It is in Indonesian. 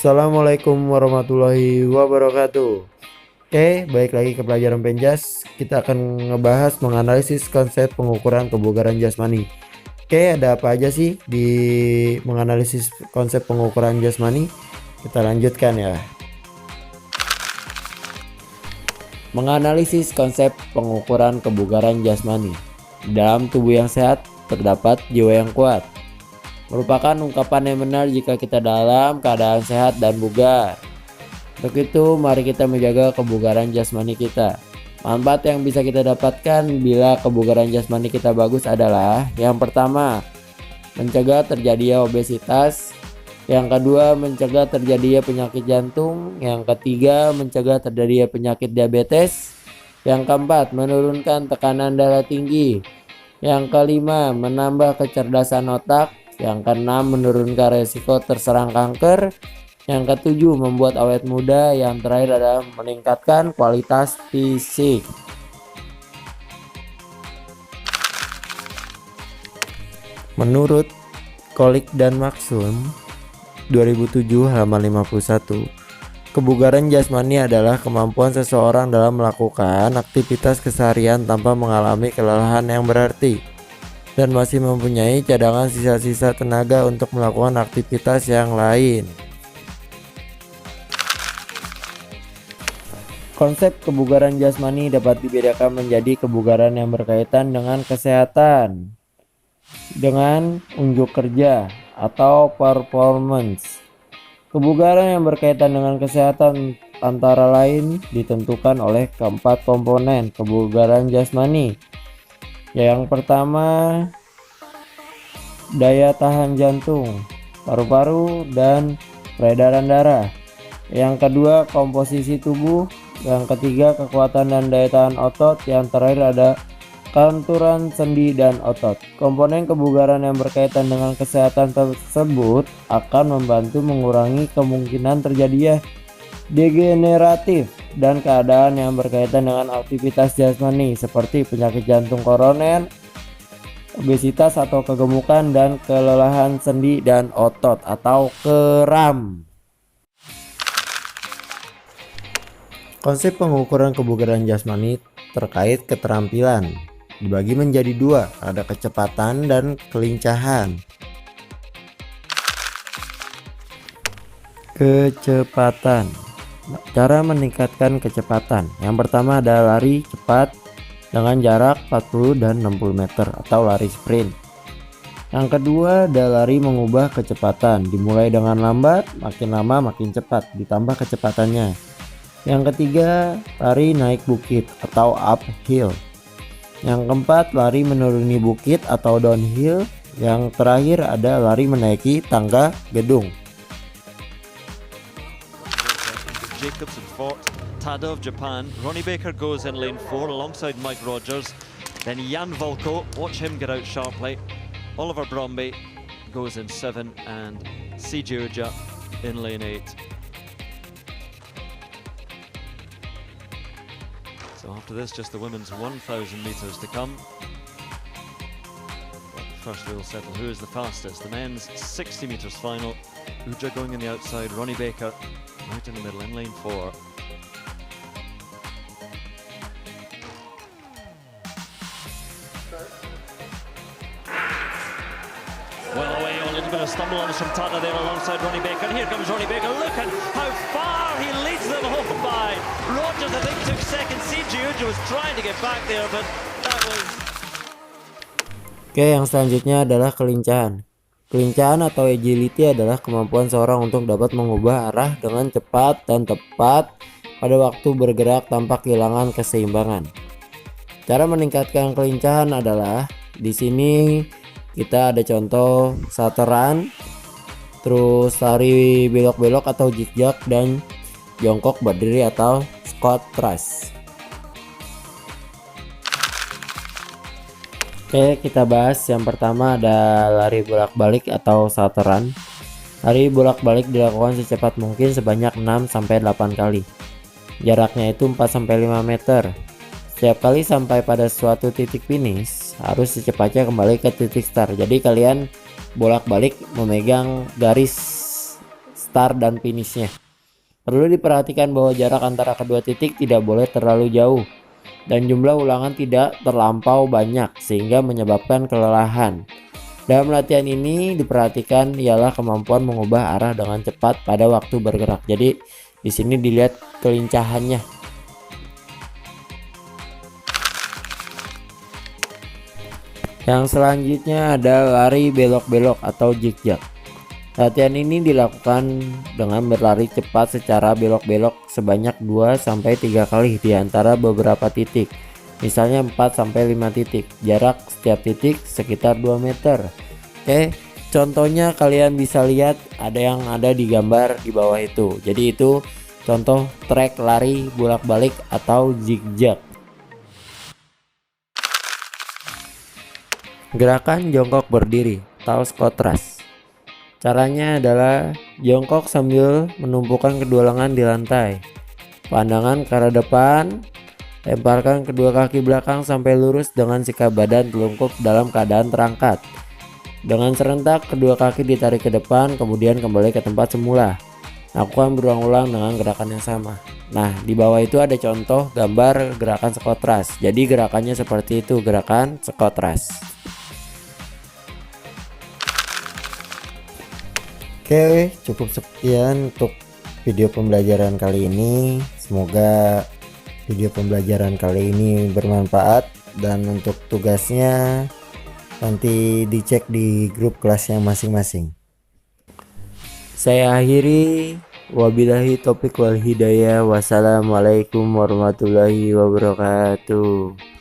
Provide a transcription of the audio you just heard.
Assalamualaikum warahmatullahi wabarakatuh. Oke, balik lagi ke pelajaran Penjas. Kita akan ngebahas menganalisis konsep pengukuran kebugaran jasmani. Oke, ada apa aja sih di menganalisis konsep pengukuran jasmani? Kita lanjutkan ya. Menganalisis konsep pengukuran kebugaran jasmani. Dalam tubuh yang sehat terdapat jiwa yang kuat. Merupakan ungkapan yang benar jika kita dalam keadaan sehat dan bugar. Untuk itu, mari kita menjaga kebugaran jasmani kita. Manfaat yang bisa kita dapatkan bila kebugaran jasmani kita bagus adalah: yang pertama, mencegah terjadinya obesitas; yang kedua, mencegah terjadinya penyakit jantung; yang ketiga, mencegah terjadinya penyakit diabetes; yang keempat, menurunkan tekanan darah tinggi; yang kelima, menambah kecerdasan otak; yang keenam, menurunkan resiko terserang kanker; yang ketujuh, membuat awet muda; yang terakhir adalah meningkatkan kualitas fisik. Menurut Kolik dan Maxum 2007 halaman 51, kebugaran jasmani adalah kemampuan seseorang dalam melakukan aktivitas keseharian tanpa mengalami kelelahan yang berarti dan masih mempunyai cadangan sisa-sisa tenaga untuk melakukan aktivitas yang lain. Konsep kebugaran jasmani dapat dibedakan menjadi kebugaran yang berkaitan dengan kesehatan, dengan unjuk kerja atau performance. Kebugaran yang berkaitan dengan kesehatan antara lain ditentukan oleh keempat komponen kebugaran jasmani. Yang pertama, daya tahan jantung, paru-paru, dan peredaran darah. Yang kedua, komposisi tubuh. Yang ketiga, kekuatan dan daya tahan otot. Yang terakhir ada kelenturan sendi dan otot. Komponen kebugaran yang berkaitan dengan kesehatan tersebut akan membantu mengurangi kemungkinan terjadinya degeneratif dan keadaan yang berkaitan dengan aktivitas jasmani seperti penyakit jantung koroner, obesitas atau kegemukan, dan kelelahan sendi dan otot atau kram. Konsep pengukuran kebugaran jasmani terkait keterampilan dibagi menjadi dua, ada kecepatan dan kelincahan. Kecepatan. Cara meningkatkan kecepatan. Yang pertama adalah lari cepat dengan jarak 40 dan 60 meter atau lari sprint. Yang kedua adalah lari mengubah kecepatan, dimulai dengan lambat, makin lama makin cepat, ditambah kecepatannya. Yang ketiga, lari naik bukit atau uphill. Yang keempat, lari menuruni bukit atau downhill. Yang terakhir ada lari menaiki tangga gedung. Jacobson Fort, Tada of Japan. Ronnie Baker goes in lane 4 alongside Mike Rogers. Then Jan Volko, watch him get out sharply. Oliver Bromby goes in 7 and CJ Uja in lane 8. So after this, just the women's 1,000 meters to come. But first we'll settle who is the fastest. The men's 60 meters final. Uja going on the outside, Ronnie Baker right in the middle in lane 4. Well away, a little bit of stumble on from Tada there alongside Ronnie Baker. Here comes Ronnie Baker. Look at how far he leads them home by. Rogers, I think, took second. CJ Uja was trying to get back there, but that was... Oke, yang selanjutnya adalah kelincahan. Kelincahan atau agility adalah kemampuan seorang untuk dapat mengubah arah dengan cepat dan tepat pada waktu bergerak tanpa kehilangan keseimbangan. Cara meningkatkan kelincahan adalah di sini kita ada contoh sateran, terus lari belok-belok atau zigzag, dan jongkok berdiri atau squat thrust. Oke, kita bahas yang pertama ada lari bolak-balik atau sateran. Lari bolak-balik dilakukan secepat mungkin sebanyak 6-8 kali. Jaraknya itu 4-5 meter. Setiap kali sampai pada suatu titik finish, harus secepatnya kembali ke titik start. Jadi kalian bolak-balik memegang garis start dan finishnya. Perlu diperhatikan bahwa jarak antara kedua titik tidak boleh terlalu jauh dan jumlah ulangan tidak terlampau banyak sehingga menyebabkan kelelahan. Dalam latihan ini diperhatikan ialah kemampuan mengubah arah dengan cepat pada waktu bergerak. Jadi di sini dilihat kelincahannya. Yang selanjutnya ada lari belok-belok atau zigzag. Latihan ini dilakukan dengan berlari cepat secara belok-belok sebanyak 2-3 kali di antara beberapa titik. Misalnya 4-5 titik. Jarak setiap titik sekitar 2 meter. Oke, contohnya kalian bisa lihat ada yang ada di gambar di bawah itu. Jadi itu contoh trek lari bolak-balik atau zigzag. Gerakan jongkok berdiri atau squat thrust. Caranya adalah jongkok sambil menumpukan kedua lengan di lantai. Pandangan ke arah depan, lemparkan kedua kaki belakang sampai lurus dengan sikap badan telungkup dalam keadaan terangkat. Dengan serentak kedua kaki ditarik ke depan, kemudian kembali ke tempat semula. Lakukan berulang-ulang dengan gerakan yang sama. Nah, di bawah itu ada contoh gambar gerakan squat thrust. Jadi gerakannya seperti itu, gerakan squat thrust. Oke, cukup sekian untuk video pembelajaran kali ini. Semoga video pembelajaran kali ini bermanfaat, dan untuk tugasnya nanti dicek di grup kelasnya masing-masing. Saya akhiri, wabillahi taufiq wal hidayah. Wassalamualaikum warahmatullahi wabarakatuh.